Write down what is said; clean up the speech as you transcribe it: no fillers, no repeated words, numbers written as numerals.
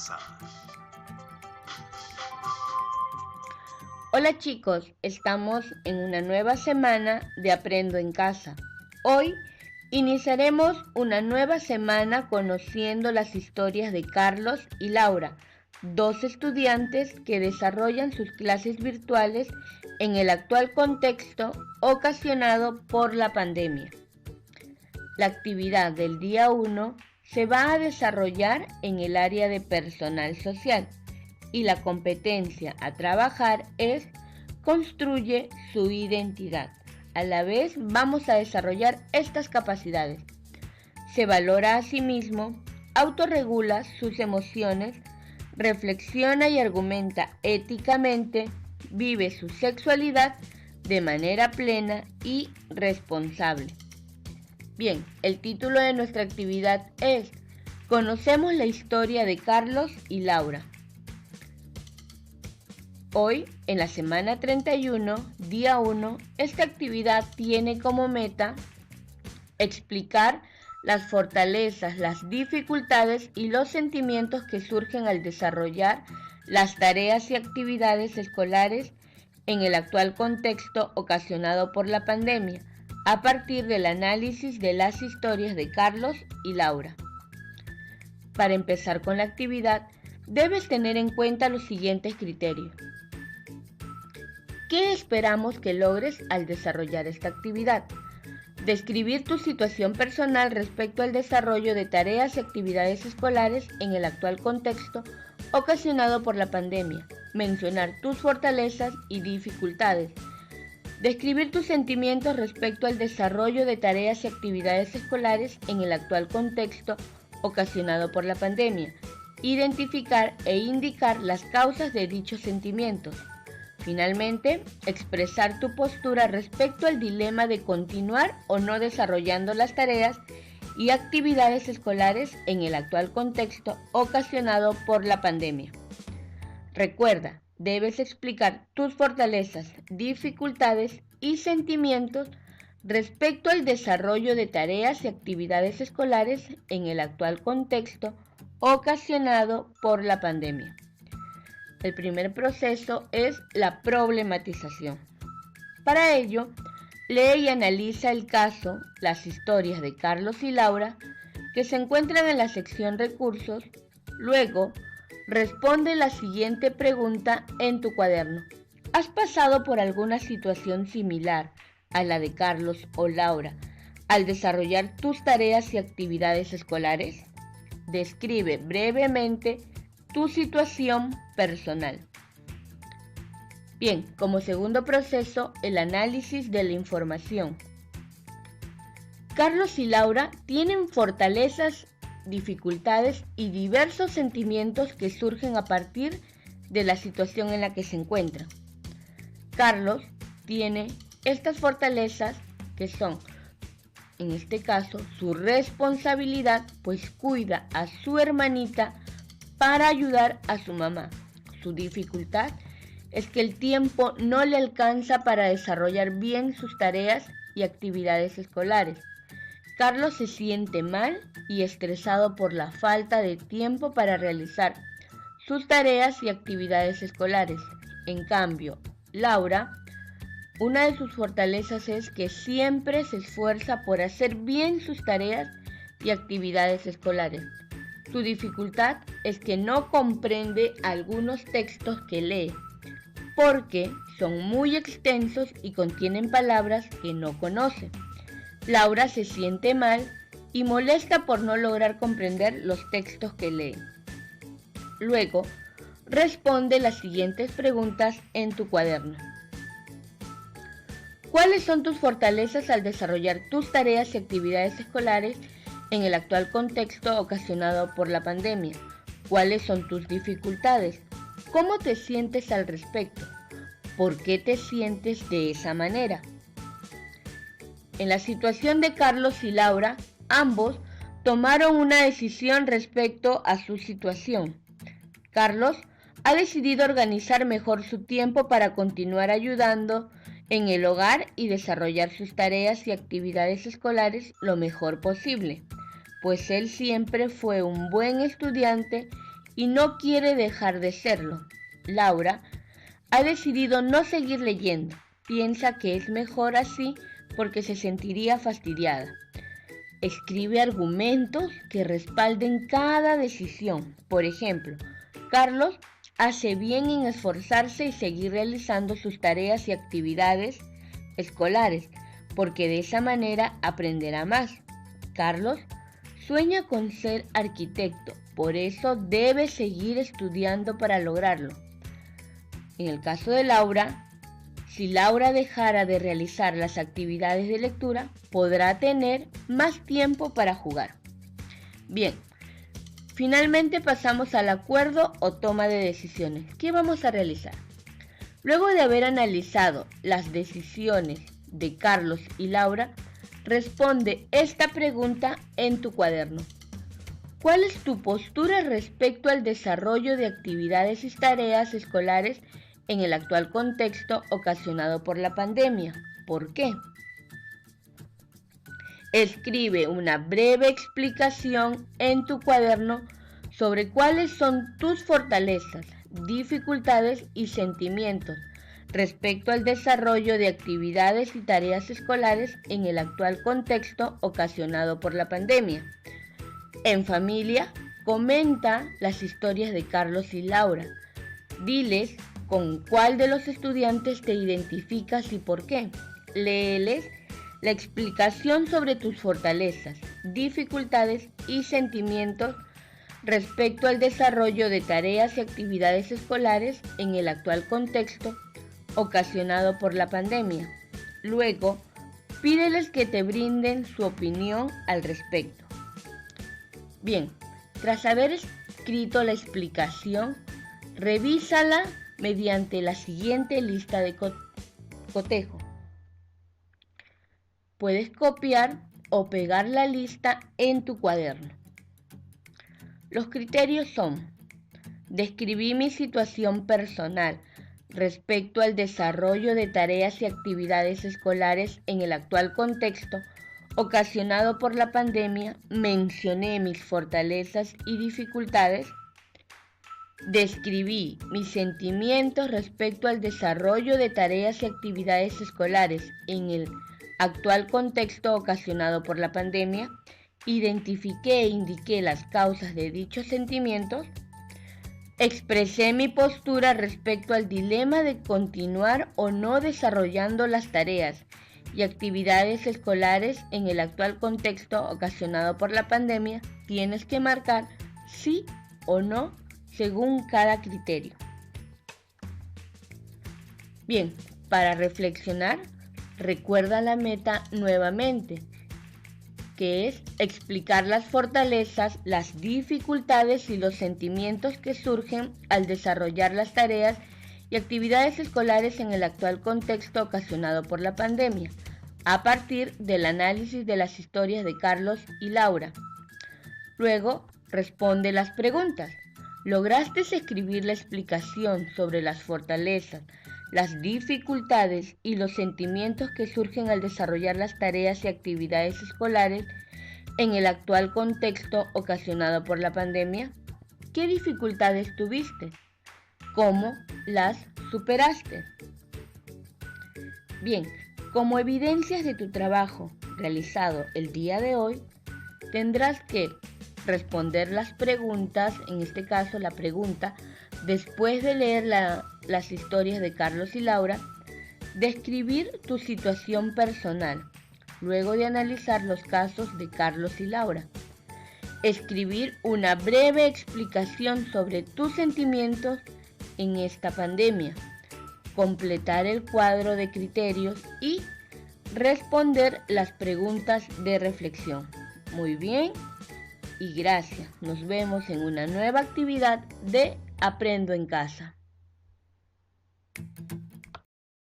casa. Hola chicos, estamos en una nueva semana de Aprendo en Casa. Hoy iniciaremos una nueva semana conociendo las historias de Carlos y Laura, dos estudiantes que desarrollan sus clases virtuales en el actual contexto ocasionado por la pandemia. La actividad del día 1 se va a desarrollar en el área de personal social y la competencia a trabajar es construye su identidad. A la vez vamos a desarrollar estas capacidades. Se valora a sí mismo, autorregula sus emociones, reflexiona y argumenta éticamente, vive su sexualidad de manera plena y responsable. Bien, el título de nuestra actividad es Conocemos la historia de Carlos y Laura. Hoy, en la semana 31, día 1, esta actividad tiene como meta explicar las fortalezas, las dificultades y los sentimientos que surgen al desarrollar las tareas y actividades escolares en el actual contexto ocasionado por la pandemia, a partir del análisis de las historias de Carlos y Laura. Para empezar con la actividad, debes tener en cuenta los siguientes criterios. ¿Qué esperamos que logres al desarrollar esta actividad? Describir tu situación personal respecto al desarrollo de tareas y actividades escolares en el actual contexto ocasionado por la pandemia. Mencionar tus fortalezas y dificultades. Describir tus sentimientos respecto al desarrollo de tareas y actividades escolares en el actual contexto ocasionado por la pandemia. Identificar e indicar las causas de dichos sentimientos. Finalmente, expresar tu postura respecto al dilema de continuar o no desarrollando las tareas y actividades escolares en el actual contexto ocasionado por la pandemia. Recuerda, debes explicar tus fortalezas, dificultades y sentimientos respecto al desarrollo de tareas y actividades escolares en el actual contexto ocasionado por la pandemia. El primer proceso es la problematización. Para ello, lee y analiza el caso, las historias de Carlos y Laura, que se encuentran en la sección Recursos. Luego, responde la siguiente pregunta en tu cuaderno. ¿Has pasado por alguna situación similar a la de Carlos o Laura al desarrollar tus tareas y actividades escolares? Describe brevemente tu situación personal. Bien, como segundo proceso, el análisis de la información. Carlos y Laura tienen fortalezas, dificultades y diversos sentimientos que surgen a partir de la situación en la que se encuentran. Carlos tiene estas fortalezas que son, en este caso, su responsabilidad, pues cuida a su hermanita para ayudar a su mamá. Su dificultad es que el tiempo no le alcanza para desarrollar bien sus tareas y actividades escolares. Carlos se siente mal y estresado por la falta de tiempo para realizar sus tareas y actividades escolares. En cambio, Laura, una de sus fortalezas es que siempre se esfuerza por hacer bien sus tareas y actividades escolares. Su dificultad es que no comprende algunos textos que lee, porque son muy extensos y contienen palabras que no conoce. Laura se siente mal y molesta por no lograr comprender los textos que lee. Luego, responde las siguientes preguntas en tu cuaderno. ¿Cuáles son tus fortalezas al desarrollar tus tareas y actividades escolares en el actual contexto ocasionado por la pandemia? ¿Cuáles son tus dificultades? ¿Cómo te sientes al respecto? ¿Por qué te sientes de esa manera? En la situación de Carlos y Laura, ambos tomaron una decisión respecto a su situación. Carlos ha decidido organizar mejor su tiempo para continuar ayudando en el hogar y desarrollar sus tareas y actividades escolares lo mejor posible, pues él siempre fue un buen estudiante y no quiere dejar de serlo. Laura ha decidido no seguir leyendo. Piensa que es mejor así porque se sentiría fastidiada. Escribe argumentos que respalden cada decisión. Por ejemplo, Carlos hace bien en esforzarse y seguir realizando sus tareas y actividades escolares, porque de esa manera aprenderá más. Carlos sueña con ser arquitecto, por eso debe seguir estudiando para lograrlo. En el caso de Laura, si Laura dejara de realizar las actividades de lectura, podrá tener más tiempo para jugar. Bien, finalmente pasamos al acuerdo o toma de decisiones. ¿Qué vamos a realizar? Luego de haber analizado las decisiones de Carlos y Laura, responde esta pregunta en tu cuaderno. ¿Cuál es tu postura respecto al desarrollo de actividades y tareas escolares en el actual contexto ocasionado por la pandemia? ¿Por qué? Escribe una breve explicación en tu cuaderno sobre cuáles son tus fortalezas, dificultades y sentimientos respecto al desarrollo de actividades y tareas escolares en el actual contexto ocasionado por la pandemia. En familia, comenta las historias de Carlos y Laura. Diles con cuál de los estudiantes te identificas y por qué. Léeles la explicación sobre tus fortalezas, dificultades y sentimientos respecto al desarrollo de tareas y actividades escolares en el actual contexto ocasionado por la pandemia. Luego, pídeles que te brinden su opinión al respecto. Bien, tras haber escrito la explicación, revísala mediante la siguiente lista de cotejo. Puedes copiar o pegar la lista en tu cuaderno. Los criterios son: describí mi situación personal respecto al desarrollo de tareas y actividades escolares en el actual contexto ocasionado por la pandemia, mencioné mis fortalezas y dificultades. Describí mis sentimientos respecto al desarrollo de tareas y actividades escolares en el actual contexto ocasionado por la pandemia. Identifiqué e indiqué las causas de dichos sentimientos. Expresé mi postura respecto al dilema de continuar o no desarrollando las tareas y actividades escolares en el actual contexto ocasionado por la pandemia. Tienes que marcar sí o no según cada criterio. Bien, para reflexionar, recuerda la meta nuevamente, que es explicar las fortalezas, las dificultades y los sentimientos que surgen al desarrollar las tareas y actividades escolares en el actual contexto ocasionado por la pandemia, a partir del análisis de las historias de Carlos y Laura. Luego, responde las preguntas. ¿Lograste escribir la explicación sobre las fortalezas, las dificultades y los sentimientos que surgen al desarrollar las tareas y actividades escolares en el actual contexto ocasionado por la pandemia? ¿Qué dificultades tuviste? ¿Cómo las superaste? Bien, como evidencias de tu trabajo realizado el día de hoy, tendrás que responder las preguntas, en este caso la pregunta, después de leer las historias de Carlos y Laura, describir tu situación personal, luego de analizar los casos de Carlos y Laura. Escribir una breve explicación sobre tus sentimientos en esta pandemia. Completar el cuadro de criterios y responder las preguntas de reflexión. Muy bien y gracias. Nos vemos en una nueva actividad de Aprendo en Casa.